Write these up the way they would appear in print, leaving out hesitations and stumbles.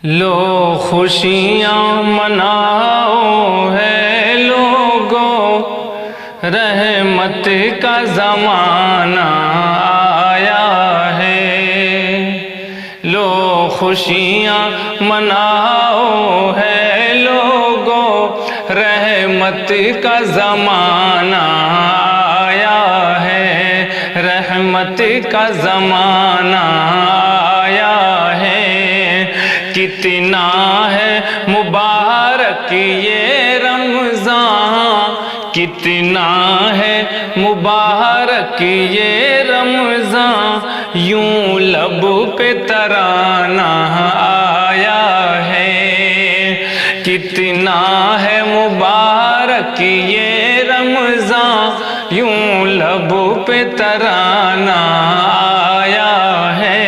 لو خوشیاں مناؤ ہے لوگوں، رحمت کا زمانہ آیا ہے۔ لو خوشیاں مناؤ ہے لوگوں، رحمت کا زمانہ آیا ہے، رحمت کا زمانہ آیا ہے۔ کتنا ہے مبارک یہ رمضان، کتنا ہے مبارک یہ رمضان، یوں لب پہ ترانہ آیا ہے۔ کتنا ہے مبارک یہ رمضان، یوں لب پہ ترانہ آیا ہے۔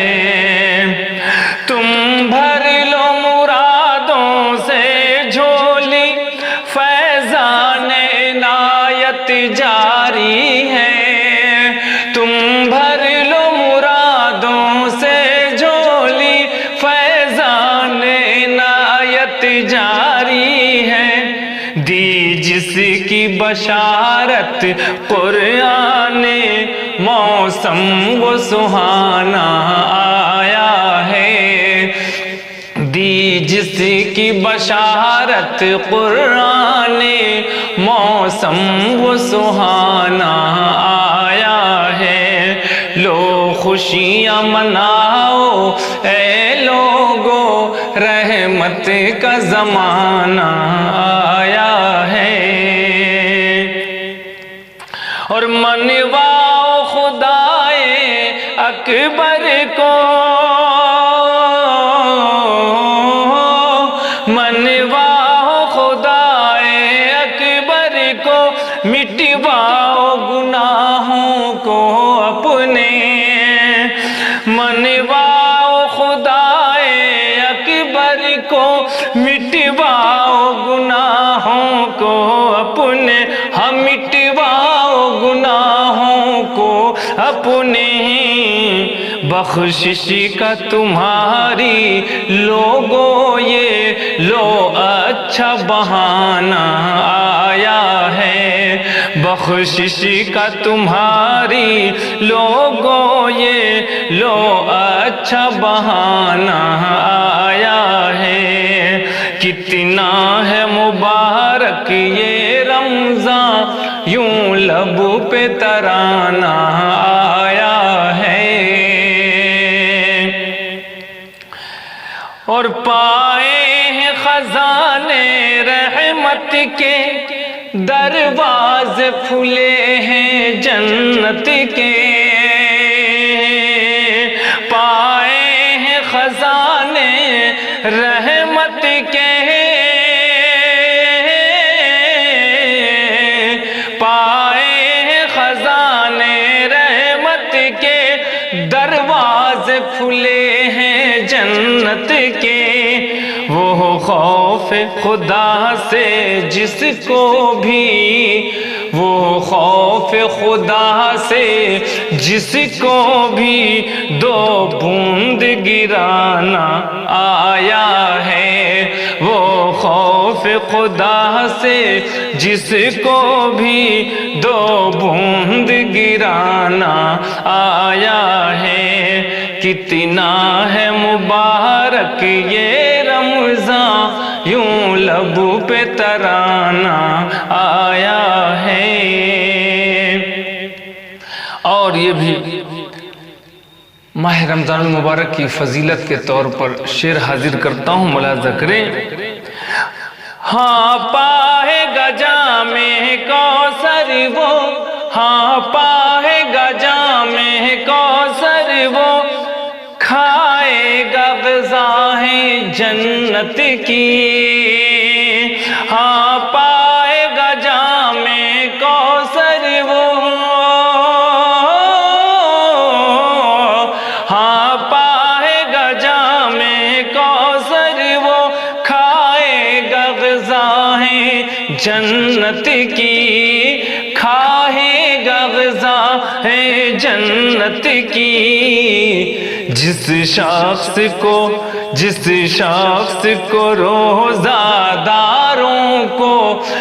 تم بھر لو مرادوں سے جھولی، فیضان عنایت جاری ہے۔ تم بھر لو مرادوں سے جھولی، فیضان عنایت جاری ہے۔ دی جس کی بشارت قرآن، موسم وہ سہانا آیا ہے۔ دی جس کی بشارت قرآن، موسم وہ سہانا آیا ہے۔ لو خوشیاں مناؤ اے لوگو، رحمت کا زمانہ آیا ہے۔ اور منواؤ خدائے اکبر کو، منواؤ خدائے اکبر کو، مٹواؤ گناہوں کو اپنے۔ منواؤ خدائے اکبر کو، مٹواؤ گناہوں کو اپنے، ہم مٹواؤ گناہوں کو اپنے۔ بخشش کا تمہاری لوگوں یہ لو اچھا بہانہ آیا ہے۔ بخشش کا تمہاری لوگوں یہ لو اچھا بہانہ آیا ہے۔ کتنا ہے مبارک یہ رمضان، یوں لب پہ ترانہ آیا ہے۔ اور پائے ہیں خزانے رحمت کے، دروازے کھلے ہیں جنت کے۔ پائے ہیں خزانے رحمت کے، پائے ہیں خزانے رحمت کے، دروازے کھلے ہیں جنت کے۔ وہ خوف خدا سے جس کو بھی، وہ خوف خدا سے جس کو بھی دو بوند گرانا آیا ہے۔ وہ خوف خدا سے جس کو بھی دو بوند گرانا آیا ہے۔ کتنا ہے مبارک یہ رمضان، یوں لب پہ ترانہ آیا ہے۔ اور یہ بھی ماہ رمضان المبارک کی فضیلت کے طور پر شعر حاضر کرتا ہوں، ملاحظہ کریں۔ ہاں پائے گا جام کوثر وہ، ہاں پائے گا جام کوثر وہ، کھائے گا غذائیں جنت کی۔ ہاں پائے گا جام کوثر وہ، ہاں پائے گا جام کوثر وہ، کھائے گا غذائیں جنت کی، کھائے گا غذائیں جنت کی، جس شخص کو روزہ داروں کو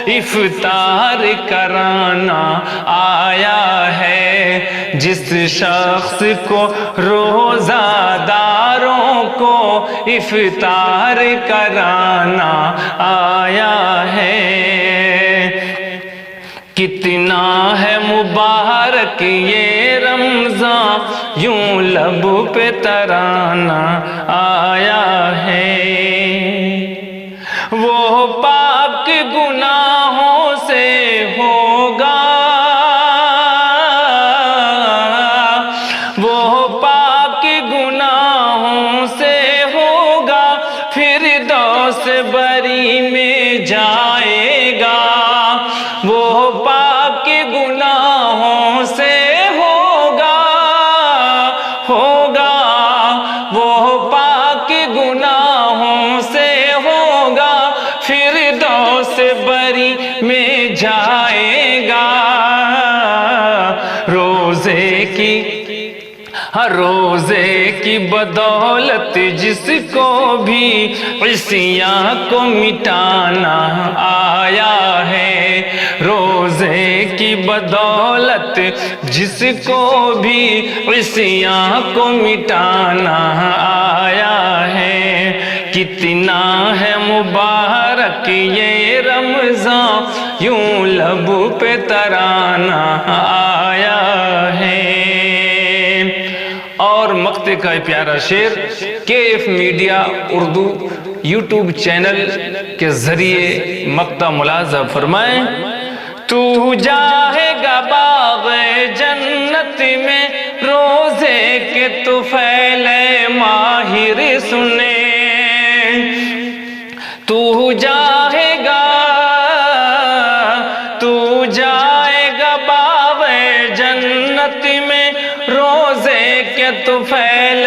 افطار کرانا آیا ہے، جس شخص کو روزہ داروں کو افطار کرانا آیا ہے۔ کتنا ہے مبارک یہ رمضان، یوں لب پہ ترانہ آیا ہے۔ وہ پاک گناہوں سے ہوگا، وہ پاک گناہوں سے ہوگا، فردوس بری میں جائے گا۔ وہ پاک گناہوں سے ہوگا، وہ پاک گناہوں سے ہوگا، فردوس بری میں جائے گا۔ روزے کی بدولت جس کو بھی عصیاں کو مٹانا آیا ہے، روزے کی بدولت جس کو بھی عصیاں کو مٹانا آیا ہے۔ کتنا ہے مبارک یہ رمضان، یوں لب پہ ترانہ آیا ہے۔ اور مقطع کا پیارا شعر KF media Urdu YouTube channel کے ذریعے مقطع ملاحظہ فرمائیں۔ تو جاہے گا باغ جنت میں، روزے کے طفیل ماہر سنے، تو جائے گا باغ جنت میں، روزے کے طفیل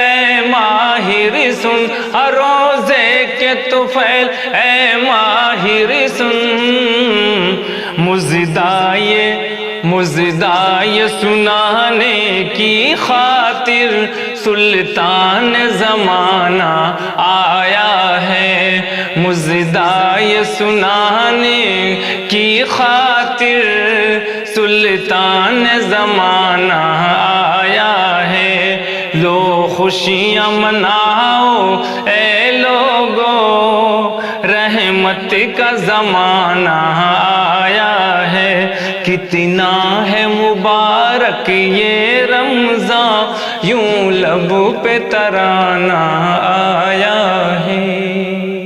ماہر سن، روزے کے طفیل اے ماہر سن، مزدائے سنانے کی خاطر سلطان زمانہ آیا ہے، مزدائے سنانے کی خاطر سلطان زمانہ آیا ہے۔ لو خوشیاں مناؤ اے لوگو، رحمت کا زمانہ آیا ہے۔ کتنا ہے مبارک یہ رمضان، یوں لب پہ ترانہ آیا